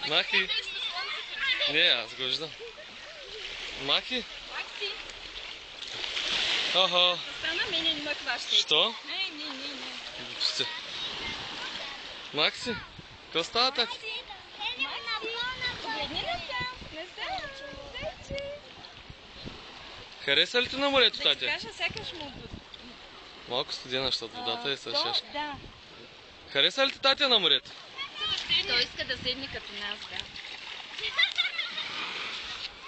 Махи. Не, аз го виждам. Махи. Ага. Стана мене не ме хващайте. Що? Не. Глупости. Макси, какво става така? Погледни насам. Хареса ли ти на морето, Да ти татя? кажа, сякаш му... Малко студена, защото водата е съвсем. Да. Хареса ли ти, татя, на морето? Той иска да седне като нас, да.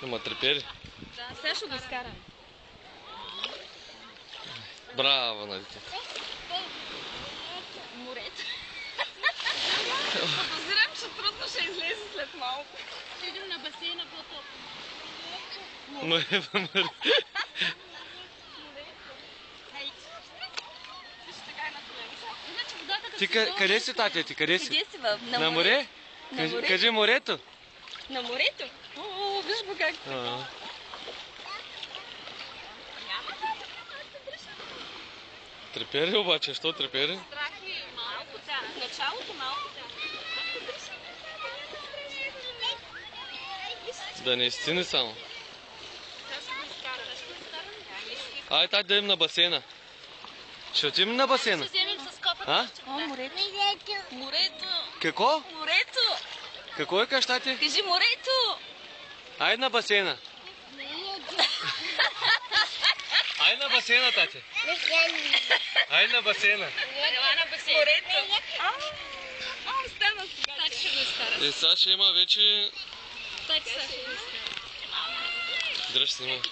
Ама трепери. Да, сега ще го скарам. Браво на детето. Морето. Подозирам, че трудно ще излезе след малко. Седим на басейна по-топло. Ти къде си, татя? Ти къде си? Къде си? На море? Кажи морето. На морето? О, виж го как. Трепери обаче, що трепери? Страх ми е малко тя. Началото малко тя. Да не изцини само. Ай, тати да идем на басейна. Ще отидем на басейна? Ще вземем с копата. А? О, морето. Морето. Какво? Морето. Какво е кажеш, тати? Кажи морето. Айде на басейна. Айде на басейна, тати. Айде на басейна. Ела на басейна. Морето. Остана сега. Тати ще го изкара. И сега ще има вече... Тати сега ще го изкара. Дръж снима.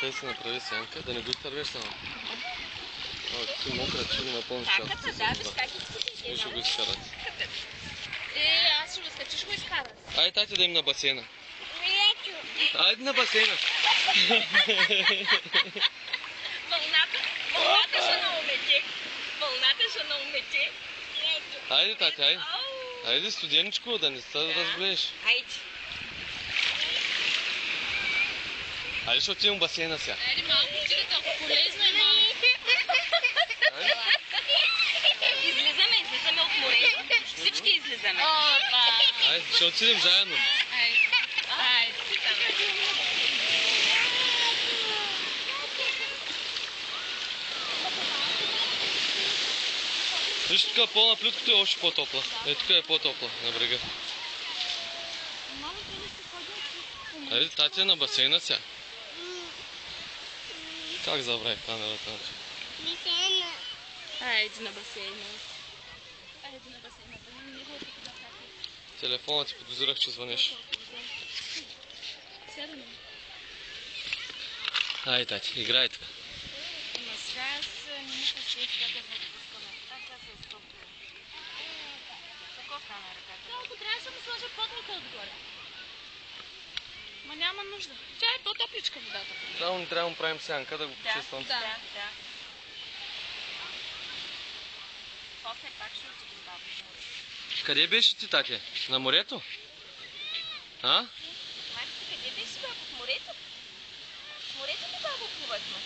Той си направи сянка, да не го изтървеш само. Ти мокра, че го напълниш част. Каката, да, виж как изкарате. И ще го изкарат. Аз ще го изкара, че ще го изкара. Айде, тати, да им на басейна. Айде на басейна. Вълната ще наумете. Вълната ще наумете. Айде, тати, айде. Айде, студеничко, да не се разболееш. Айде. Айде, ще отидем в басейна сега. Айде малко, че толкова полезно е малко. Излизаме от морето. Всички излизаме. Айде, ще отидем заедно. Айде. Виж, тук пълна плитката е още по-топла. Е, тук е по-топла на брега. Айде, тати е на басейна сега. Как забравих камерата? Айде на басейна. Телефонът ти подозирах, че звънеш. Айде, тати, играй така. Толкова трябва да му сложа потника отгоре. Ма няма нужда. Тя е по-топличка водата. Само не трябва да му правим сянка, да го почиствам. Да. После пак ще отидем бабо. Къде беше ти, тати? На морето? А? Майко, къде беше бабо? В морето? В морето ли бабо плувахме?